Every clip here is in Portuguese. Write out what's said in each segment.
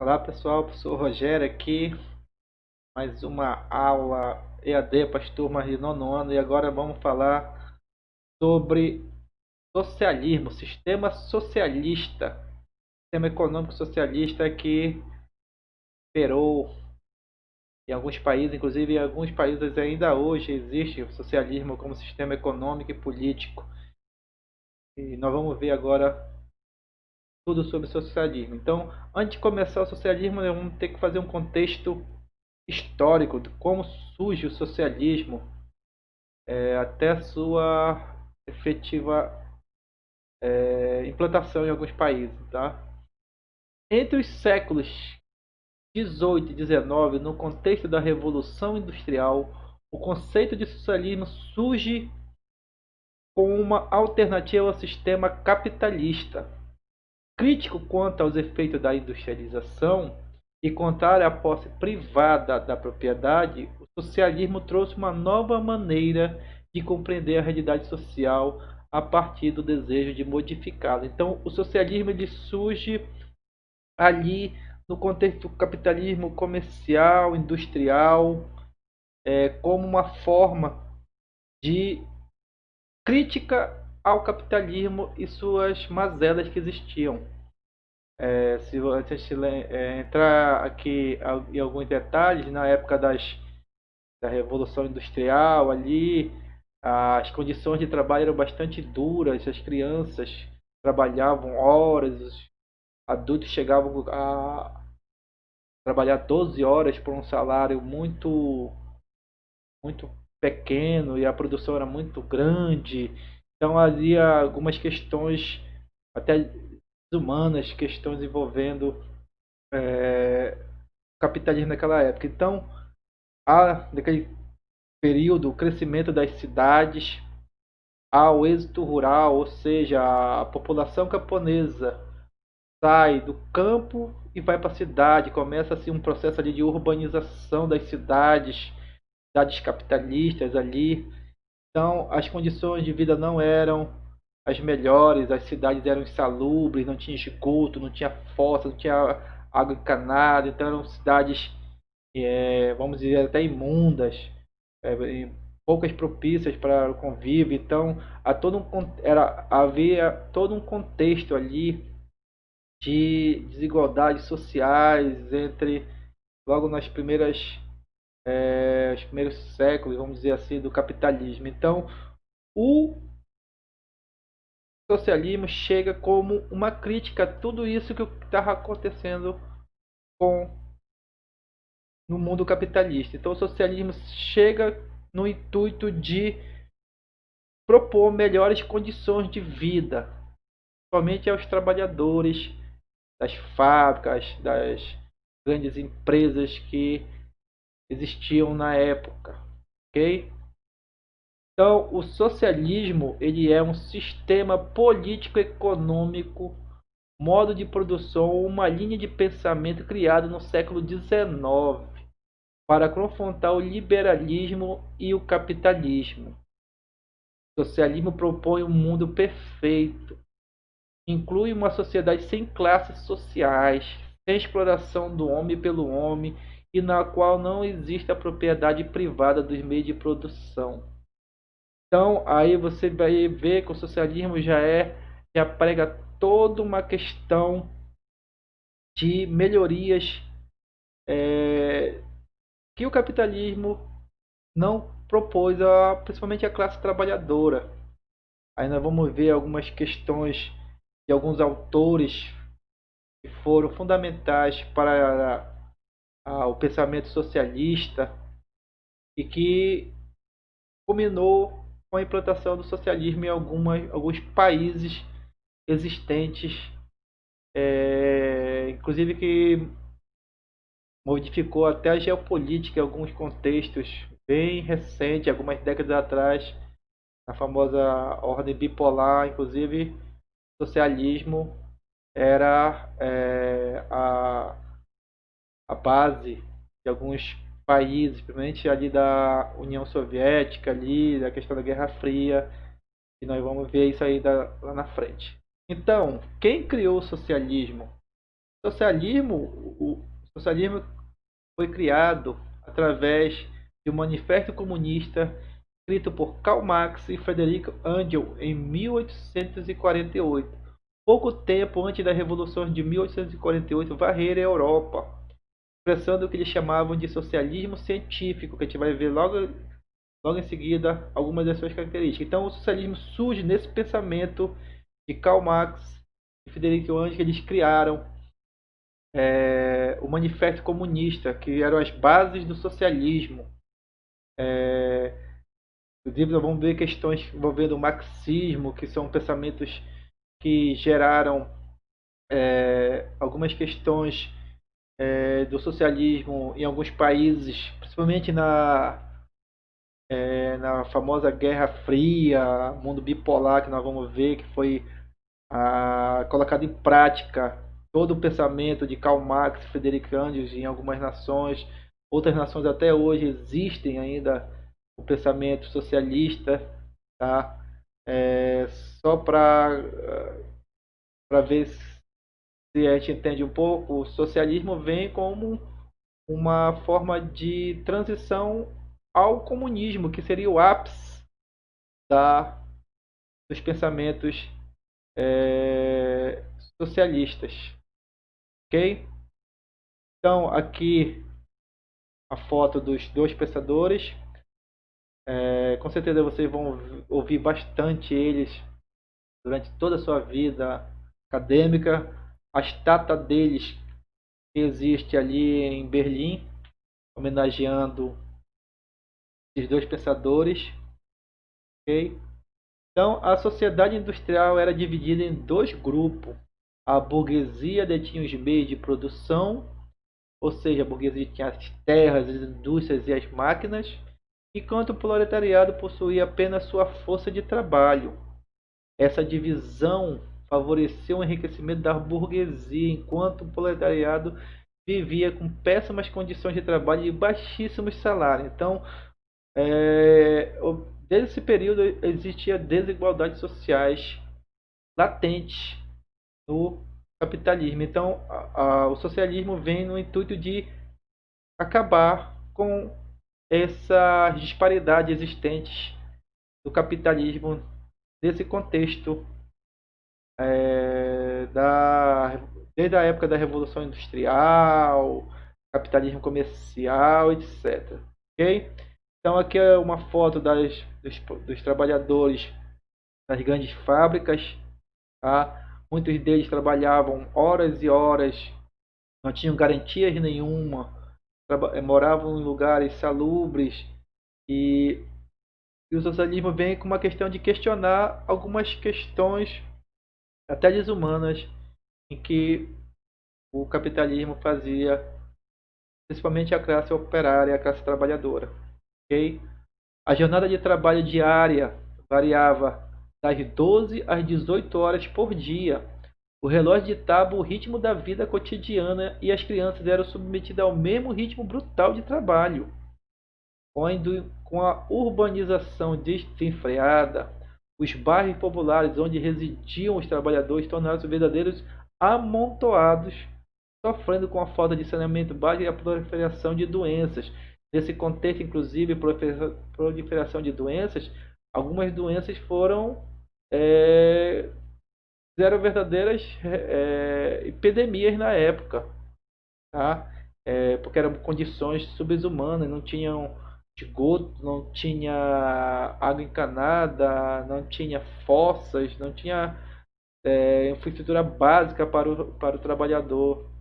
Olá pessoal, professor Rogério aqui, mais uma aula EAD para as turmas de nono ano e agora vamos falar sobre socialismo, sistema socialista, sistema econômico socialista que operou em alguns países, inclusive em alguns países ainda hoje existe o socialismo como sistema econômico e político. E nós vamos ver agora tudo sobre socialismo. Então, antes de começar o socialismo, nós vamos ter que fazer um contexto histórico de como surge o socialismo até a sua efetiva implantação em alguns países. Tá? Entre os séculos 18 e 19, no contexto da Revolução Industrial, o conceito de socialismo surge como uma alternativa ao sistema capitalista. Crítico quanto aos efeitos da industrialização e contrário à posse privada da propriedade, o socialismo trouxe uma nova maneira de compreender a realidade social a partir do desejo de modificá-la. Então, o socialismo ele surge ali no contexto do capitalismo comercial, industrial, como uma forma de crítica ao capitalismo e suas mazelas que existiam. Se você entrar aqui em alguns detalhes, na época da Revolução Industrial, ali, as condições de trabalho eram bastante duras, as crianças trabalhavam horas, os adultos chegavam a trabalhar 12 horas por um salário muito pequeno e a produção era muito grande. Então havia algumas questões até humanas, questões envolvendo capitalismo naquela época. Então, há naquele período o crescimento das cidades, há o êxito rural, ou seja, a população camponesa sai do campo e vai para a cidade, começa assim um processo ali de urbanização das cidades, cidades capitalistas ali. Então, as condições de vida não eram as melhores, as cidades eram insalubres, não tinha esgoto, não tinha fossa, não tinha água encanada, então eram cidades, vamos dizer, até imundas, poucas propícias para o convívio. Então, havia todo um contexto ali de desigualdades sociais entre, logo nas primeiras, os primeiros séculos, vamos dizer assim, do capitalismo. Então, o socialismo chega como uma crítica a tudo isso que estava acontecendo com no mundo capitalista. Então o socialismo chega no intuito de propor melhores condições de vida, somente aos trabalhadores das fábricas, das grandes empresas que existiam na época, ok? Então, o socialismo ele é um sistema político-econômico, modo de produção, uma linha de pensamento criado no século XIX para confrontar o liberalismo e o capitalismo. O socialismo propõe um mundo perfeito, inclui uma sociedade sem classes sociais, sem exploração do homem pelo homem e na qual não existe a propriedade privada dos meios de produção. Então, aí você vai ver que o socialismo já prega toda uma questão de melhorias que o capitalismo não propôs, principalmente a classe trabalhadora. Aí nós vamos ver algumas questões de alguns autores que foram fundamentais para o pensamento socialista e que culminou com a implantação do socialismo em alguns países existentes, inclusive que modificou até a geopolítica em alguns contextos bem recentes, algumas décadas atrás, a famosa ordem bipolar. Inclusive o socialismo era a base de alguns países, principalmente ali da União Soviética, ali da questão da Guerra Fria, e nós vamos ver isso aí lá na frente. Então, quem criou o socialismo? o socialismo foi criado através de um manifesto comunista escrito por Karl Marx e Friedrich Engels em 1848, pouco tempo antes da Revolução de 1848 varrer a Europa, expressando o que eles chamavam de socialismo científico, que a gente vai ver logo em seguida algumas das suas características. Então, o socialismo surge nesse pensamento de Karl Marx e Friedrich Engels, que eles criaram o Manifesto Comunista, que eram as bases do socialismo. Inclusive, nós vamos ver questões envolvendo o marxismo, que são pensamentos que geraram algumas questões do socialismo em alguns países, principalmente na famosa Guerra Fria, mundo bipolar, que nós vamos ver que foi colocado em prática todo o pensamento de Karl Marx e Friedrich Engels em algumas nações. Outras nações até hoje existem ainda o pensamento socialista, tá? Só para ver se a gente entende um pouco, o socialismo vem como uma forma de transição ao comunismo, que seria o ápice dos pensamentos socialistas, ok? Então aqui a foto dos dois pensadores. Com certeza vocês vão ouvir bastante eles durante toda a sua vida acadêmica. A estátua deles existe ali em Berlim, homenageando esses dois pensadores, ok? Então, a sociedade industrial era dividida em dois grupos. A burguesia detinha os meios de produção, ou seja, a burguesia tinha as terras, as indústrias e as máquinas, enquanto o proletariado possuía apenas sua força de trabalho. Essa divisão favoreceu o enriquecimento da burguesia, enquanto o proletariado vivia com péssimas condições de trabalho e baixíssimos salários. Então, desde esse período existia desigualdades sociais latentes no capitalismo. Então, o socialismo vem no intuito de acabar com essas disparidades existentes do capitalismo nesse contexto desde a época da Revolução Industrial, capitalismo comercial, etc. Ok? Então aqui é uma foto dos trabalhadores das grandes fábricas. Tá? Muitos deles trabalhavam horas e horas, não tinham garantias nenhuma, moravam em lugares salubres, e o socialismo vem com uma questão de questionar algumas questões até desumanas em que o capitalismo fazia, principalmente a classe operária, a classe trabalhadora. Okay? A jornada de trabalho diária variava das 12 às 18 horas por dia. O relógio ditava o ritmo da vida cotidiana e as crianças eram submetidas ao mesmo ritmo brutal de trabalho. Com a urbanização desenfreada, os bairros populares onde residiam os trabalhadores tornaram-se verdadeiros amontoados, sofrendo com a falta de saneamento básico e a proliferação de doenças. Nesse contexto, inclusive, proliferação de doenças, algumas doenças fizeram verdadeiras epidemias na época, tá? Porque eram condições subhumanas, não tinham esgoto, não tinha água encanada, não tinha fossas, não tinha infraestrutura básica para o trabalhador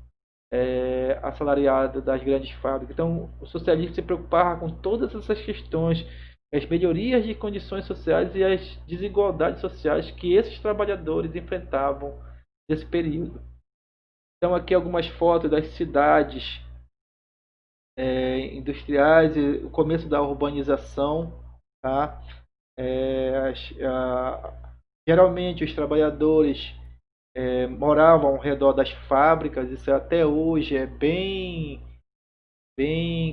assalariado das grandes fábricas. Então, o socialismo se preocupava com todas essas questões, as melhorias de condições sociais e as desigualdades sociais que esses trabalhadores enfrentavam nesse período. Então, aqui algumas fotos das cidades industriais e o começo da urbanização, tá? Geralmente os trabalhadores moravam ao redor das fábricas. Isso até hoje é bem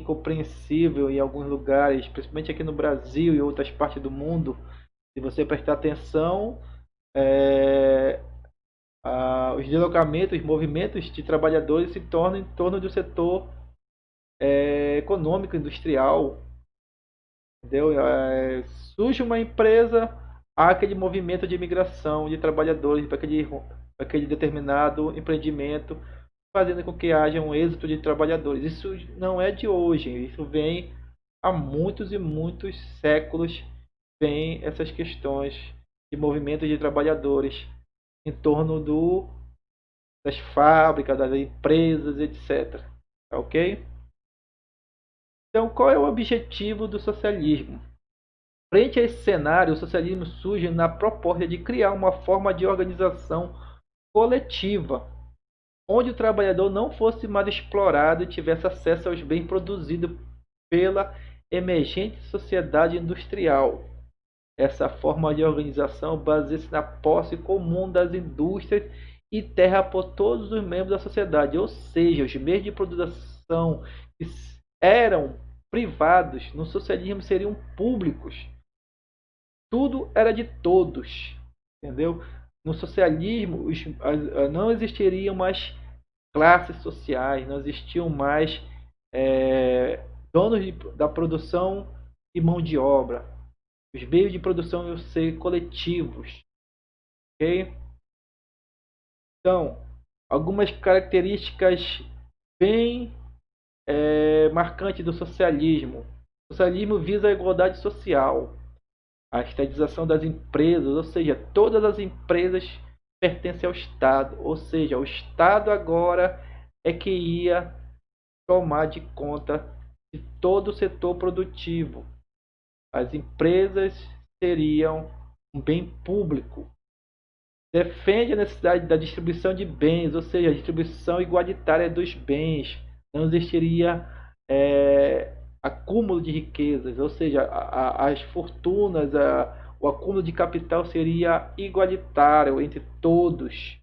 compreensível em alguns lugares, principalmente aqui no Brasil e outras partes do mundo. Se você prestar atenção, os deslocamentos, os movimentos de trabalhadores se tornam em torno do setor econômico, industrial, entendeu? Surge uma empresa, há aquele movimento de imigração de trabalhadores para aquele determinado empreendimento, fazendo com que haja um êxito de trabalhadores. Isso não é de hoje, isso vem há muitos e muitos séculos, vem essas questões de movimento de trabalhadores em torno das fábricas, das empresas, etc. Tá ok? Então, qual é o objetivo do socialismo? Frente a esse cenário, o socialismo surge na proposta de criar uma forma de organização coletiva, onde o trabalhador não fosse mais explorado e tivesse acesso aos bens produzidos pela emergente sociedade industrial. Essa forma de organização baseia-se na posse comum das indústrias e terra por todos os membros da sociedade, ou seja, os meios de produção que eram privados no socialismo seriam públicos. Tudo era de todos, entendeu? No socialismo não existiriam mais classes sociais, não existiam mais donos da produção e mão de obra. Os meios de produção iam ser coletivos, ok? Então, algumas características bem marcantes do socialismo. O socialismo visa a igualdade social, a estatização das empresas, ou seja, todas as empresas pertencem ao Estado, ou seja, o Estado agora é que ia tomar de conta de todo o setor produtivo. As empresas seriam um bem público. Defende a necessidade da distribuição de bens, ou seja, a distribuição igualitária dos bens. Não existiria acúmulo de riquezas, ou seja, as fortunas, o acúmulo de capital seria igualitário entre todos.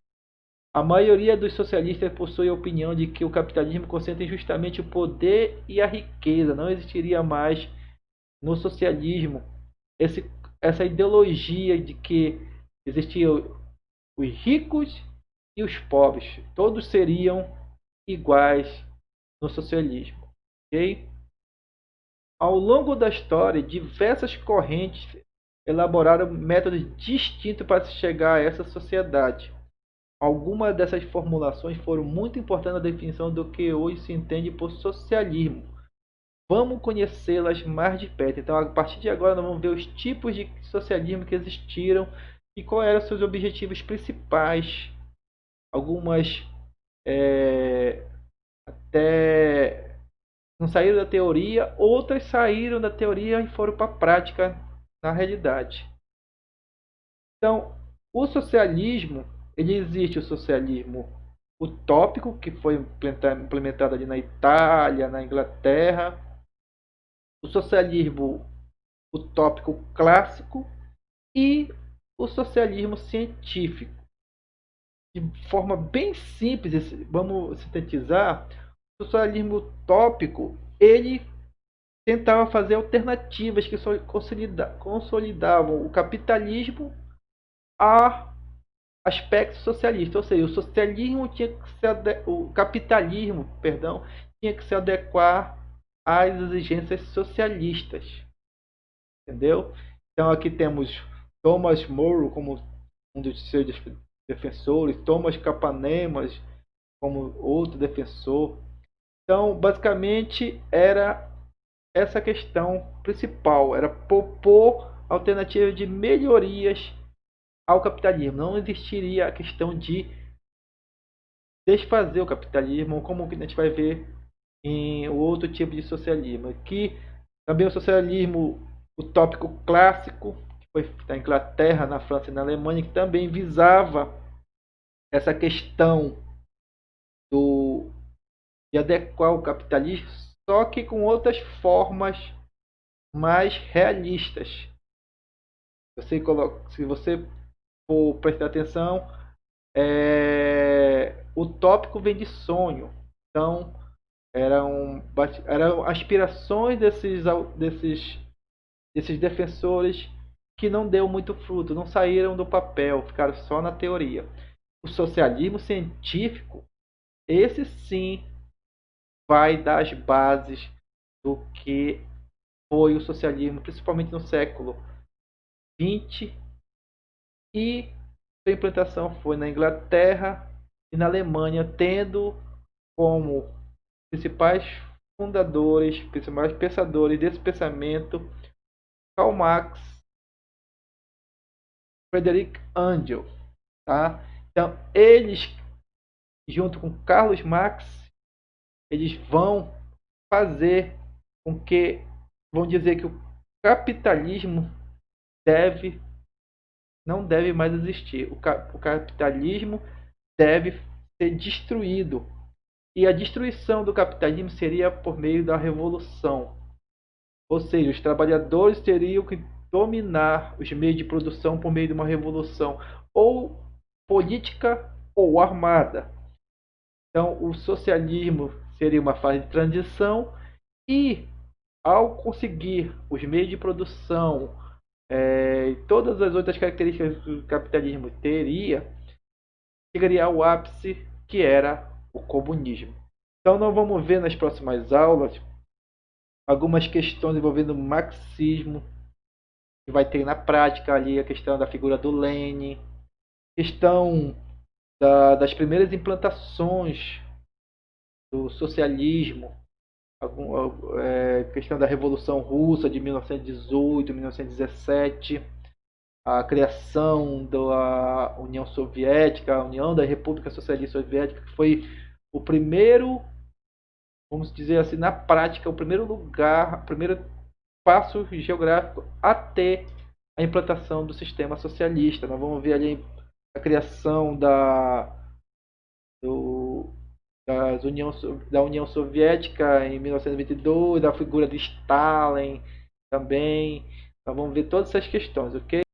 A maioria dos socialistas possui a opinião de que o capitalismo concentra justamente o poder e a riqueza. Não existiria mais no socialismo essa ideologia de que existiam os ricos e os pobres. Todos seriam iguais no socialismo. Okay? Ao longo da história, diversas correntes elaboraram métodos distintos para se chegar a essa sociedade. Algumas dessas formulações foram muito importantes na definição do que hoje se entende por socialismo. Vamos conhecê-las mais de perto. Então, a partir de agora, nós vamos ver os tipos de socialismo que existiram e quais eram seus objetivos principais. Algumas até não saíram da teoria, outras saíram da teoria e foram para a prática na realidade. Então, o socialismo, ele existe o socialismo utópico, que foi implementado ali na Itália, na Inglaterra, o socialismo utópico clássico e o socialismo científico. De forma bem simples, vamos sintetizar, o socialismo utópico, ele tentava fazer alternativas que consolidavam o capitalismo a aspectos socialistas, ou seja, o capitalismo, perdão, tinha que se adequar às exigências socialistas, entendeu? Então aqui temos Thomas More como um dos seus defensores, Thomas Capanemas como outro defensor. Então, basicamente, era essa questão principal, era propor alternativas de melhorias ao capitalismo. Não existiria a questão de desfazer o capitalismo, como a gente vai ver em outro tipo de socialismo. Aqui também o socialismo utópico clássico, que foi na Inglaterra, na França e na Alemanha, que também visava essa questão de adequar o capitalismo, só que com outras formas mais realistas. Se você for prestar atenção, o tópico vem de sonho. Então, eram aspirações desses defensores que não deu muito fruto, não saíram do papel, ficaram só na teoria. o socialismo científico, esse sim vai dar as bases do que foi o socialismo, principalmente no século XX, e sua implantação foi na Inglaterra e na Alemanha, tendo como principais fundadores, principais pensadores desse pensamento Karl Marx, Friedrich Engels, tá? Então, eles, junto com Carlos Marx, eles vão fazer com que, vão dizer que o capitalismo não deve mais existir. O capitalismo deve ser destruído. E a destruição do capitalismo seria por meio da revolução. Ou seja, os trabalhadores teriam que dominar os meios de produção por meio de uma revolução, ou política ou armada. Então, o socialismo seria uma fase de transição e, ao conseguir os meios de produção, e todas as outras características que o capitalismo teria, chegaria ao ápice, que era o comunismo. Então, nós vamos ver nas próximas aulas algumas questões envolvendo o marxismo, que vai ter na prática ali a questão da figura do Lenin, questão das primeiras implantações do socialismo, questão da Revolução Russa de 1918, 1917, a criação da União Soviética, a União da República Socialista Soviética, que foi o primeiro, vamos dizer assim, na prática, o primeiro lugar, o primeiro passo geográfico até a implantação do sistema socialista. Nós vamos ver ali a criação do, da União Soviética em 1922, da figura de Stalin também. Nós vamos ver todas essas questões, ok?